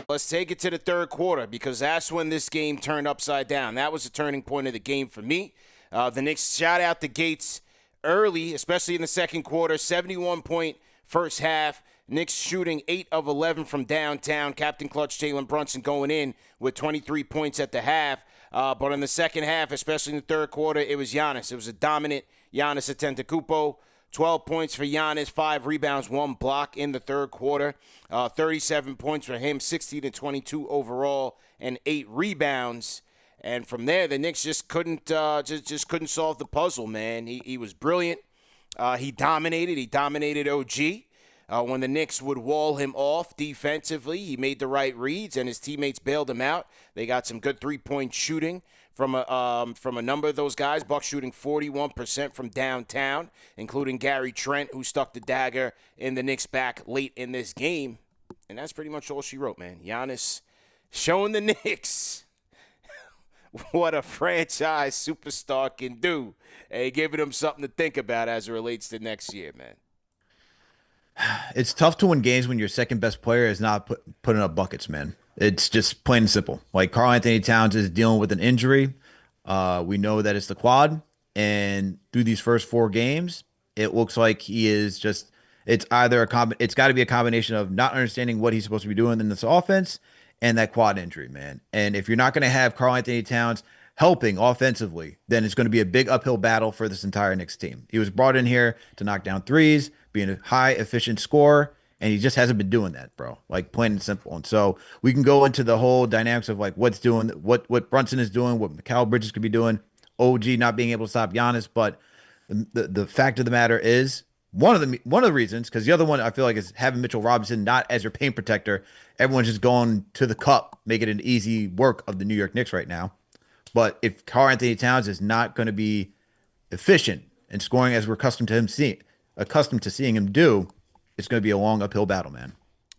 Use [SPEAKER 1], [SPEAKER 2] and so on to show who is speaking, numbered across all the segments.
[SPEAKER 1] Let's take it to the third quarter because that's when this game turned upside down. That was the turning point of the game for me. The Knicks shot out the gates early, especially in the second quarter. 71-point first half. Knicks shooting 8 of 11 from downtown. Captain Clutch Jalen Brunson going in with 23 points at the half. But in the second half, especially in the third quarter, it was Giannis. It was a dominant Giannis Antetokounmpo. 12 points for Giannis, 5 rebounds, 1 block in the third quarter. 37 points for him, 16 to 22 overall, and 8 rebounds. And from there, the Knicks just couldn't just couldn't solve the puzzle, man. He was brilliant. He dominated. He dominated OG. When the Knicks would wall him off defensively, he made the right reads, and his teammates bailed him out. They got some good three-point shooting from a number of those guys. Bucks shooting 41% from downtown, including Gary Trent, who stuck the dagger in the Knicks' back late in this game. And that's pretty much all she wrote, man. Giannis showing the Knicks what a franchise superstar can do, and giving them something to think about as it relates to next year, man.
[SPEAKER 2] It's tough to win games when your second best player is not putting up buckets, man. It's just plain and simple. Like Karl Anthony Towns is dealing with an injury. We know that it's the quad, and through these first 4 games, it looks like he is just. It's either it's got to be a combination of not understanding what he's supposed to be doing in this offense and that quad injury, man. And if you're not going to have Karl Anthony Towns helping offensively, then it's going to be a big uphill battle for this entire Knicks team. He was brought in here to knock down threes, being a high efficient scorer, and he just hasn't been doing that, bro. Like plain and simple. And so we can go into the whole dynamics of like what Brunson is doing, what Mikal Bridges could be doing, OG not being able to stop Giannis, but the fact of the matter is one of the reasons, because the other one I feel like is having Mitchell Robinson not as your paint protector. Everyone's just going to the cup, making it an easy work of the New York Knicks right now. But if Karl Anthony Towns is not going to be efficient in scoring as we're accustomed to seeing him do, it's going to be a long uphill battle, man.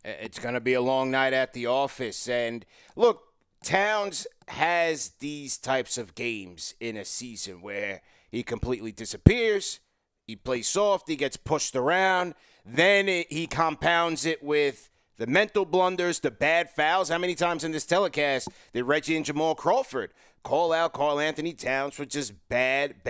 [SPEAKER 1] It's going to be a long night at the office. And look, Towns has these types of games in a season where he completely disappears. He plays soft. He gets pushed around. Then he compounds it with the mental blunders, the bad fouls. How many times in this telecast did Reggie and Jamal Crawford call out Karl Anthony Towns for just bad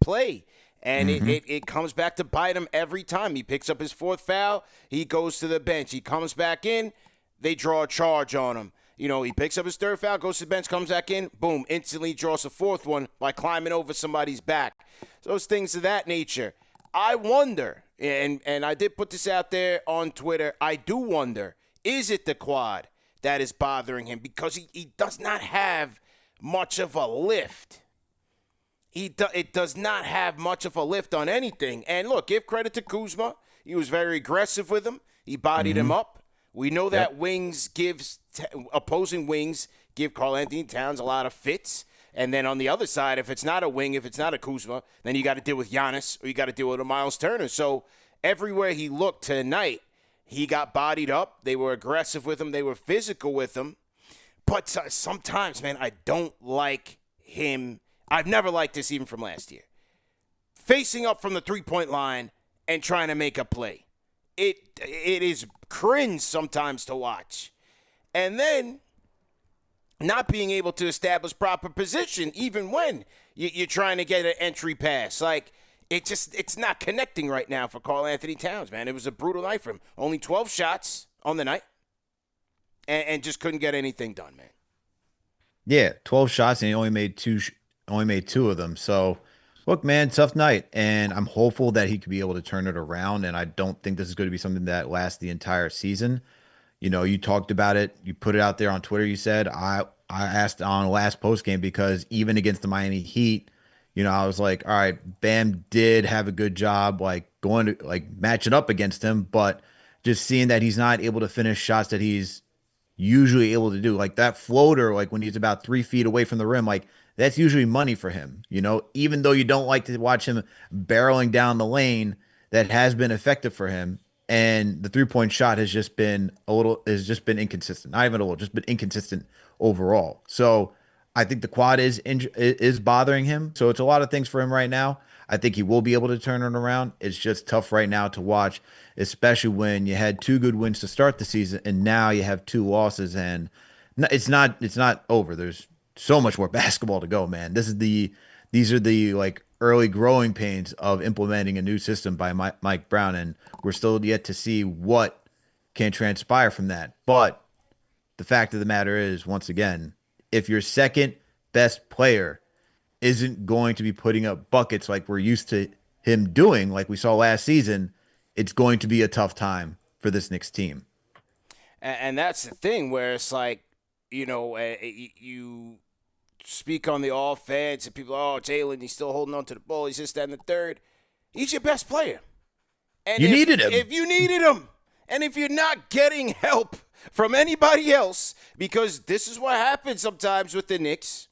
[SPEAKER 1] play? And it comes back to bite him every time. He picks up his 4th foul. He goes to the bench. He comes back in. They draw a charge on him. You know, he picks up his 3rd foul, goes to the bench, comes back in. Boom, instantly draws a 4th one by climbing over somebody's back. Those things of that nature. I wonder, and I did put this out there on Twitter, I do wonder, is it the quad that is bothering him? Because he does not have much of a lift. It does not have much of a lift on anything. And look, give credit to Kuzma. He was very aggressive with him. He bodied him up. We know that opposing wings give Karl Anthony Towns a lot of fits. And then on the other side, if it's not a wing, if it's not a Kuzma, then you got to deal with Giannis or you got to deal with a Miles Turner. So everywhere he looked tonight, he got bodied up. They were aggressive with him. They were physical with him. But sometimes, man, I don't like him. I've never liked this even from last year. Facing up from the three-point line and trying to make a play. It is cringe sometimes to watch. And then not being able to establish proper position even when you're trying to get an entry pass. Like, it's not connecting right now for Karl Anthony Towns, man. It was a brutal night for him. Only 12 shots on the night and just couldn't get anything done, man.
[SPEAKER 2] Yeah, 12 shots and he only made two of them. So, look, man, tough night, and I'm hopeful that he could be able to turn it around, and I don't think this is going to be something that lasts the entire season. You know, you talked about it. You put it out there on Twitter. You said, I asked on last post game because even against the Miami Heat, you know, I was like, all right, Bam did have a good job, like going to like matching up against him, but just seeing that he's not able to finish shots that he's usually able to do, like that floater, like when he's about 3 feet away from the rim, like that's usually money for him. You know, even though you don't like to watch him barreling down the lane, that has been effective for him. And the 3-point shot has just been inconsistent. Not even a little, just been inconsistent overall. So I think the quad is bothering him. So it's a lot of things for him right now. I think he will be able to turn it around. It's just tough right now to watch, especially when you had 2 good wins to start the season and now you have 2 losses, and it's not over. There's so much more basketball to go, man. These are the like early growing pains of implementing a new system by Mike Brown, and we're still yet to see what can transpire from that. But the fact of the matter is, once again, if your second best player isn't going to be putting up buckets like we're used to him doing, like we saw last season, it's going to be a tough time for this Knicks team.
[SPEAKER 1] And that's the thing where it's like, you speak on the offense and people, oh, Jalen, he's still holding on to the ball. He's just that and the third. He's your best player. And
[SPEAKER 2] You needed him.
[SPEAKER 1] If you needed him, and if you're not getting help from anybody else, because this is what happens sometimes with the Knicks,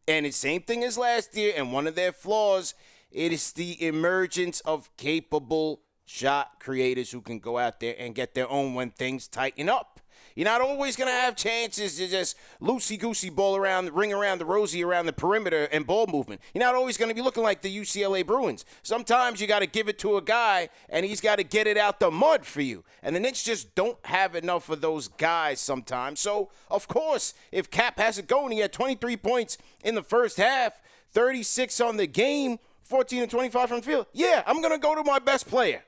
[SPEAKER 1] and it's the same thing as last year, and one of their flaws, it is the emergence of capable shot creators who can go out there and get their own when things tighten up. You're not always going to have chances to just loosey-goosey ball around, ring around the rosy around the perimeter and ball movement. You're not always going to be looking like the UCLA Bruins. Sometimes you got to give it to a guy, and he's got to get it out the mud for you. And the Knicks just don't have enough of those guys sometimes. So, of course, if Cap has it going, he had 23 points in the first half, 36 on the game, 14 and 25 from the field. Yeah, I'm going to go to my best player.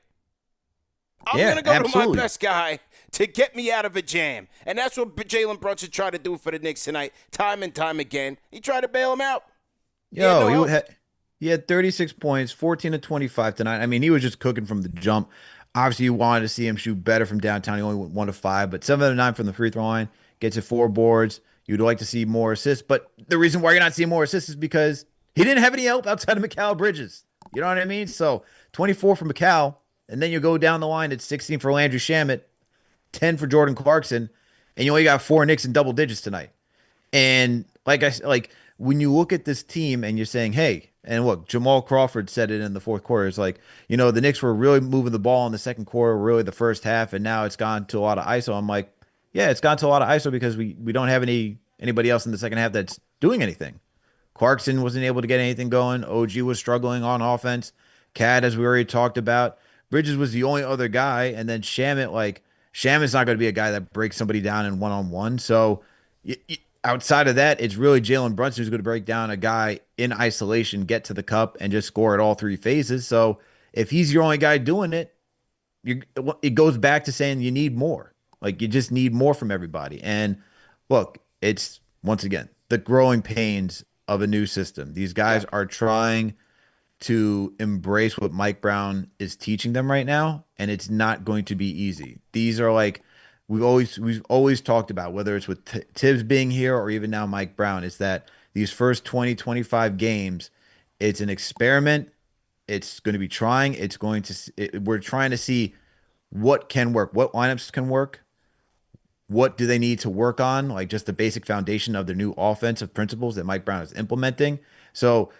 [SPEAKER 1] I'm going to go to my best guy to get me out of a jam. And that's what Jalen Brunson tried to do for the Knicks tonight, time and time again. He tried to bail him out.
[SPEAKER 2] He had 36 points, 14 to 25 tonight. I mean, he was just cooking from the jump. Obviously, you wanted to see him shoot better from downtown. He only went 1 to 5, but 7 to 9 from the free throw line. Gets you 4 boards. You'd like to see more assists, but the reason why you're not seeing more assists is because he didn't have any help outside of Mikal Bridges. You know what I mean? So 24 from Mikal. And then you go down the line, it's 16 for Landry Shamet, 10 for Jordan Clarkson, and you only got 4 Knicks in double digits tonight. And like when you look at this team and you're saying, hey, and look, Jamal Crawford said it in the fourth quarter. It's like, the Knicks were really moving the ball in the second quarter, really the first half, and now it's gone to a lot of ISO. I'm like, yeah, it's gone to a lot of ISO because we don't have anybody else in the second half that's doing anything. Clarkson wasn't able to get anything going. OG was struggling on offense. Cad, as we already talked about. Bridges was the only other guy, and then Shamit's not going to be a guy that breaks somebody down in one-on-one. So outside of that, it's really Jalen Brunson who's going to break down a guy in isolation, get to the cup, and just score at all 3 phases. So if he's your only guy doing it, it goes back to saying you need more. Like, you just need more from everybody. And look, it's, once again, the growing pains of a new system. These guys are trying to embrace what Mike Brown is teaching them right now, and it's not going to be easy. These are like we've always talked about, whether it's with Tibbs being here or even now Mike Brown, is that these first 20, 25 games, it's an experiment. It's going to be trying. We're trying to see what can work, what lineups can work, what do they need to work on, like just the basic foundation of the new offensive principles that Mike Brown is implementing. So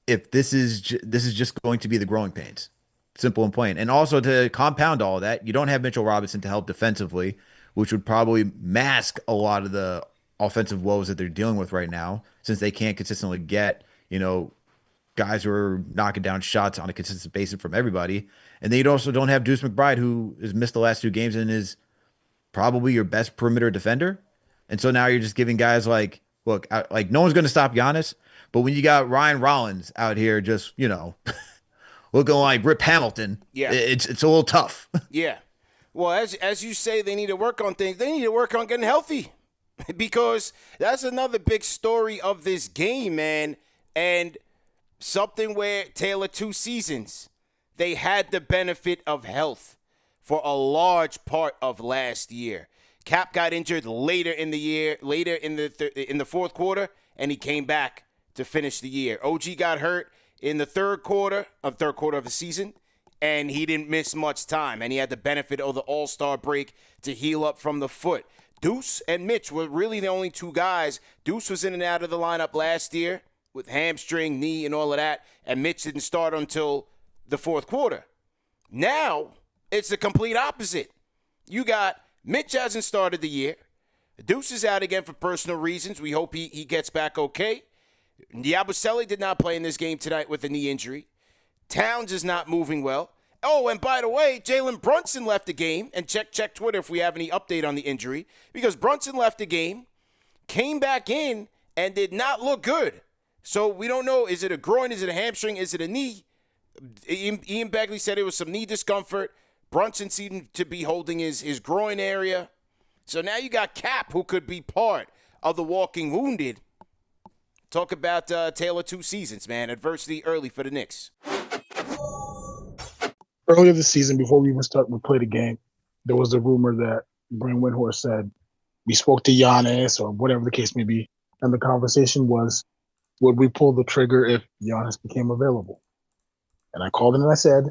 [SPEAKER 2] if this is just going to be the growing pains, simple and plain. And also, to compound all of that, you don't have Mitchell Robinson to help defensively, which would probably mask a lot of the offensive woes that they're dealing with right now, since they can't consistently get, guys who are knocking down shots on a consistent basis from everybody. And then you also don't have Deuce McBride, who has missed the last 2 games and is probably your best perimeter defender. And so now you're just giving guys like no one's going to stop Giannis. But when you got Ryan Rollins out here just, looking like Rip Hamilton, it's a little tough.
[SPEAKER 1] Yeah. Well, as you say, they need to work on things. They need to work on getting healthy because that's another big story of this game, man. And something where, Taylor, 2 seasons, they had the benefit of health for a large part of last year. Cap got injured later in the year, later in the fourth quarter, and he came back to finish the year. OG got hurt in the third quarter of the season, and he didn't miss much time, and he had the benefit of the All-Star break to heal up from the foot. Deuce and Mitch were really the only 2 guys. Deuce was in and out of the lineup last year with hamstring, knee, and all of that, and Mitch didn't start until the fourth quarter. Now, it's the complete opposite. You got Mitch hasn't started the year. Deuce is out again for personal reasons. We hope he gets back okay. Yabusele did not play in this game tonight with a knee injury. Towns is not moving well. Oh, and by the way, Jalen Brunson left the game. And check Twitter if we have any update on the injury. Because Brunson left the game, came back in, and did not look good. So we don't know, is it a groin, is it a hamstring, is it a knee? Ian Begley said it was some knee discomfort. Brunson seemed to be holding his groin area. So now you got Cap, who could be part of the walking wounded. Talk about tale of two seasons, man. Adversity early for the Knicks.
[SPEAKER 3] Earlier this season, before we even play the game, there was a rumor that Brian Windhorst said we spoke to Giannis or whatever the case may be, and the conversation was, would we pull the trigger if Giannis became available? And I called in and I said,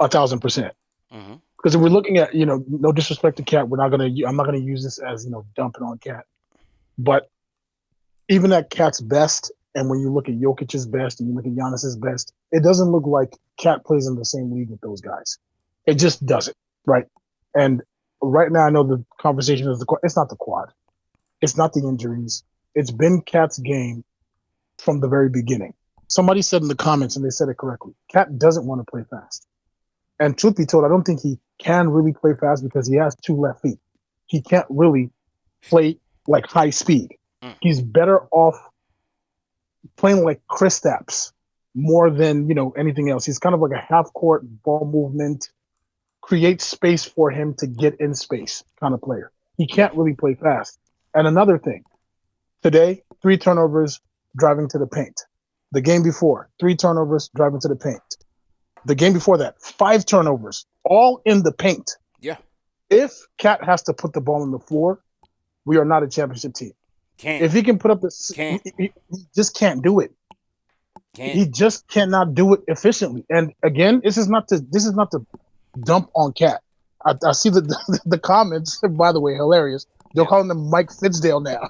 [SPEAKER 3] 1,000%.
[SPEAKER 1] Mm-hmm.
[SPEAKER 3] Because if we're looking at, no disrespect to Cat, I'm not gonna use this as dumping on Cat, but even at Cat's best, and when you look at Jokic's best and you look at Giannis's best, it doesn't look like Cat plays in the same league with those guys. It just doesn't, right? And right now, I know the conversation is it's not the quad, it's not the injuries. It's been Cat's game from the very beginning. Somebody said in the comments, and they said it correctly, Cat doesn't want to play fast. And truth be told, I don't think he can really play fast because he has two left feet. He can't really play like high speed. He's better off playing like Kristaps more than, anything else. He's kind of like a half-court ball movement, create space for him to get in space kind of player. He can't really play fast. And another thing, today, 3 turnovers driving to the paint. The game before, 3 turnovers driving to the paint. The game before that, 5 turnovers, all in the paint.
[SPEAKER 1] Yeah.
[SPEAKER 3] If Cat has to put the ball on the floor, we are not a championship team.
[SPEAKER 1] Can't.
[SPEAKER 3] If he can put up he just can't do it. He just cannot do it efficiently. And again, this is not to dump on Cat. I see the comments. By the way, hilarious. They're calling him Mike Fitzdale now.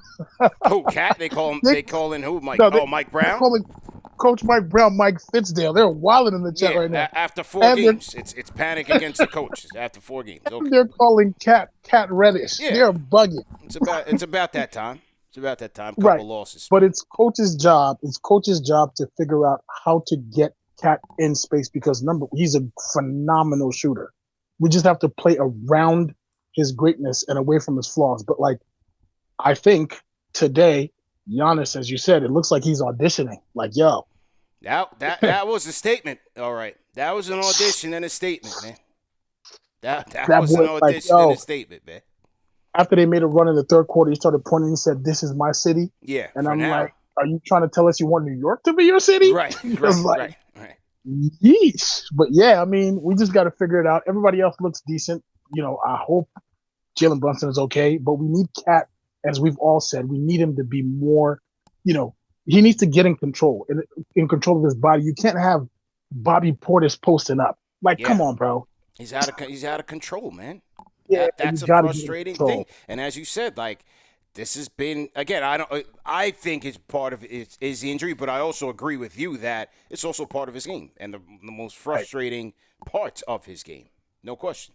[SPEAKER 1] Who, Cat? They call him. They call in who? Mike? No, Mike Brown.
[SPEAKER 3] They're calling Coach Mike Brown Mike Fitzdale. They're wilding in the chat right now.
[SPEAKER 1] After 4 games, it's panic against the coaches. After 4 games, okay.
[SPEAKER 3] They're calling Cat Reddish.
[SPEAKER 1] Yeah.
[SPEAKER 3] They're bugging.
[SPEAKER 1] It's about that time. It's about that time. Couple losses.
[SPEAKER 3] But it's coach's job. It's coach's job to figure out how to get Cat in space because he's a phenomenal shooter. We just have to play around his greatness and away from his flaws. But I think today, Giannis, as you said, it looks like he's auditioning. Like, yo.
[SPEAKER 1] That was a statement. All right. That was an audition and a statement, man. That was an audition and a statement, man.
[SPEAKER 3] After they made a run in the third quarter, he started pointing and said, "This is my city."
[SPEAKER 1] Yeah.
[SPEAKER 3] And I'm like, are you trying to tell us you want New York to be your city?
[SPEAKER 1] Right. Right.
[SPEAKER 3] Yeesh. But yeah, we just got to figure it out. Everybody else looks decent. I hope Jalen Brunson is okay, but we need Cat, as we've all said, we need him to be more, he needs to get in control of his body. You can't have Bobby Portis posting up. Come on, bro.
[SPEAKER 1] He's out of control, man.
[SPEAKER 3] Yeah,
[SPEAKER 1] that's a frustrating thing. And as you said, this has been, again, I think it's part of it is the injury, but I also agree with you that it's also part of his game and the most frustrating parts of his game. No question.